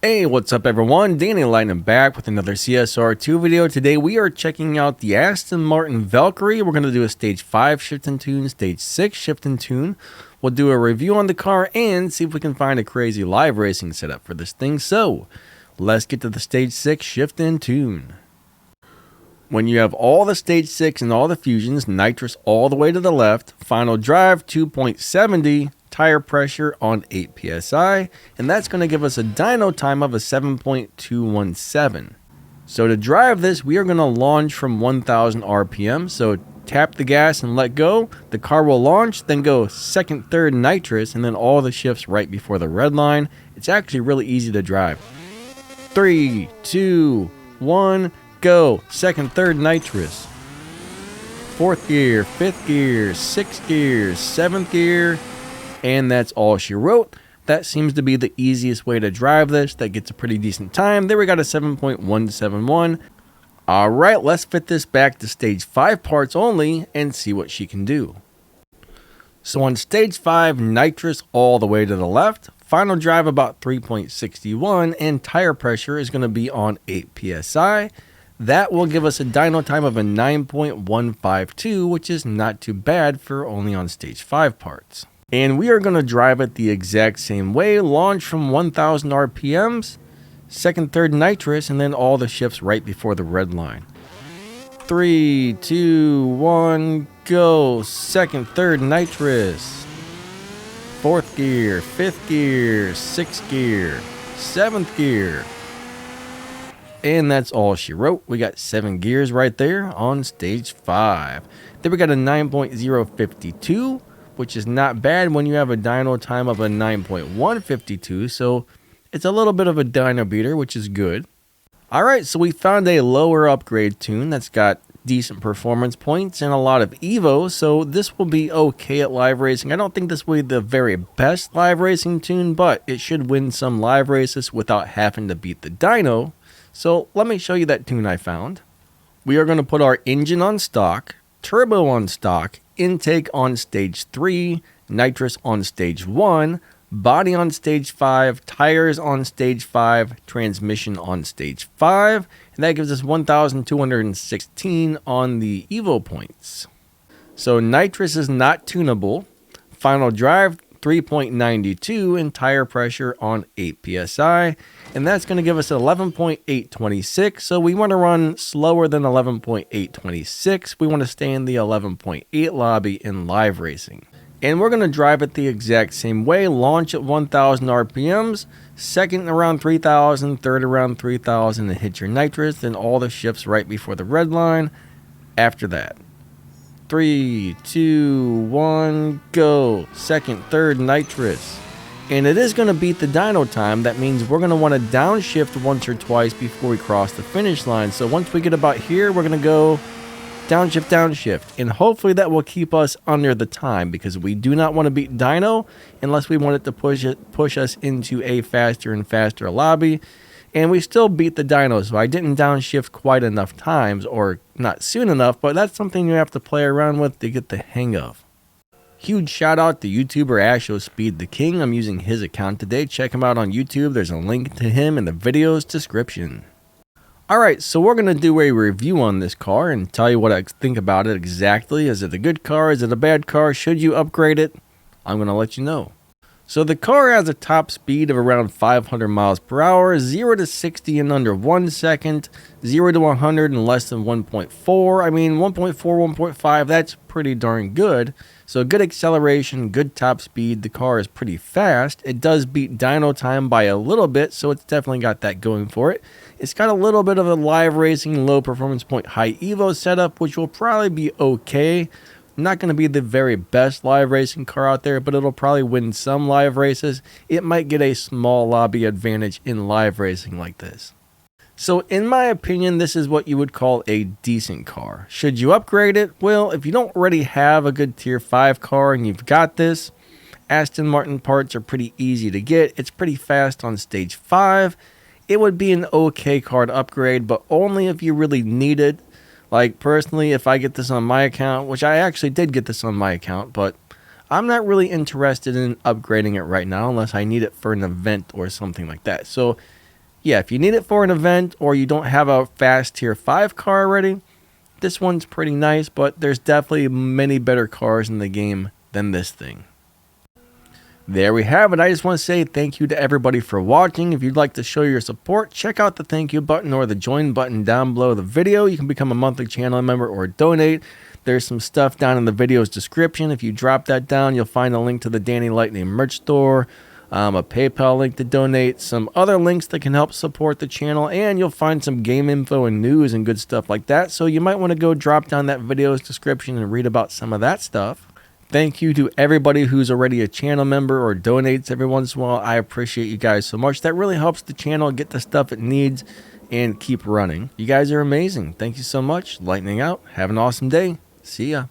Hey, what's up everyone? Danny Lightning back with another CSR2 video. Today we are checking out the Aston Martin Valkyrie. We're going to do a stage 5 shift and tune, stage 6 shift and tune. We'll do a review on the car and see if we can find a crazy live racing setup for this thing. So, let's get to the stage 6 shift and tune. When you have all the stage 6 and all the fusions, nitrous all the way to the left, final drive 2.70, tire pressure on 8 psi, and that's going to give us a dyno time of a 7.217. So to drive this, we are going to launch from 1000 RPM. So tap the gas and let go. The car will launch, then go second, third nitrous, and then all the shifts right before the red line. It's actually really easy to drive. 3, 2, 1, go. Second, third nitrous. Fourth gear, fifth gear, sixth gear, seventh gear. And that's all she wrote. That seems to be the easiest way to drive this. That gets a pretty decent time. There we got a 7.171. All right, let's fit this back to stage 5 parts only and see what she can do. So on stage 5, nitrous all the way to the left. Final drive about 3.61 and tire pressure is going to be on 8 psi. That will give us a dyno time of a 9.152, which is not too bad for only on stage 5 parts. And we are going to drive it the exact same way, launch from 1000 RPMs, second, third nitrous, and then all the shifts right before the red line. 3, 2, 1, go. Second, third nitrous. Fourth gear, fifth gear, sixth gear, seventh gear. And that's all she wrote. We got 7 gears right there on stage 5. Then we got a 9.052. which is not bad when you have a dyno time of a 9.152, so it's a little bit of a dyno beater, which is good. Alright, so we found a lower upgrade tune that's got decent performance points and a lot of evo, so this will be okay at live racing. I don't think this will be the very best live racing tune, but it should win some live races without having to beat the dyno. So let me show you that tune I found. We are going to put our engine on stock, turbo on stock, intake on stage 3, nitrous on stage 1, body on stage 5, tires on stage 5, transmission on stage 5, and that gives us 1216 on the evo points. So nitrous is not tunable. Final drive 3.92 and tire pressure on 8 psi, and that's going to give us 11.826. So we want to run slower than 11.826. We want to stay in the 11.8 lobby in live racing, and we're going to drive it the exact same way. Launch at 1000 RPMs, second around 3000, third around 3000, and hit your nitrous, and all the shifts right before the red line after that. 3, 2, 1, go. Second, third, nitrous. And it is going to beat the dyno time. That means we're going to want to downshift once or twice before we cross the finish line. So once we get about here, we're going to go downshift, downshift. And hopefully that will keep us under the time, because we do not want to beat dyno unless we want it to push us into a faster and faster lobby. And we still beat the dyno, so I didn't downshift quite enough times, or not soon enough, but that's something you have to play around with to get the hang of. Huge shout out to YouTuber Asho Speed the King. I'm using his account today. Check him out on YouTube. There's a link to him in the video's description. Alright, so we're going to do a review on this car and tell you what I think about it exactly. Is it a good car? Is it a bad car? Should you upgrade it? I'm going to let you know. So the car has a top speed of around 500 miles per hour, 0 to 60 in under 1 second, 0 to 100 in less than 1.4. I mean, 1.4, 1.5, that's pretty darn good. So good acceleration, good top speed. The car is pretty fast. It does beat dyno time by a little bit, so it's definitely got that going for it. It's got a little bit of a live racing, low performance point, high evo setup, which will probably be okay. Not going to be the very best live racing car out there, but it'll probably win some live races. It might get a small lobby advantage in live racing like this. So in my opinion, this is what you would call a decent car. Should you upgrade it? Well, if you don't already have a good tier 5 car and you've got this, Aston Martin parts are pretty easy to get. It's pretty fast on stage 5. It would be an okay car to upgrade, but only if you really need it. Like personally, if I get this on my account, which I actually did get this on my account, but I'm not really interested in upgrading it right now unless I need it for an event or something like that. So Yeah, if you need it for an event or you don't have a fast tier 5 car already, this one's pretty nice, but there's definitely many better cars in the game than this thing. There we have it. I just want to say thank you to everybody for watching. If you'd like to show your support, check out the thank you button or the join button down below the video. You can become a monthly channel member or donate. There's some stuff down in the video's description. If you drop that down, you'll find a link to the Danny Lightning merch store, a PayPal link to donate, some other links that can help support the channel, and you'll find some game info and news and good stuff like that. So you might want to go drop down that video's description and read about some of that stuff. Thank you to everybody who's already a channel member or donates every once in a while. I appreciate you guys so much. That really helps the channel get the stuff it needs and keep running. You guys are amazing. Thank you so much. Lightning out. Have an awesome day. See ya.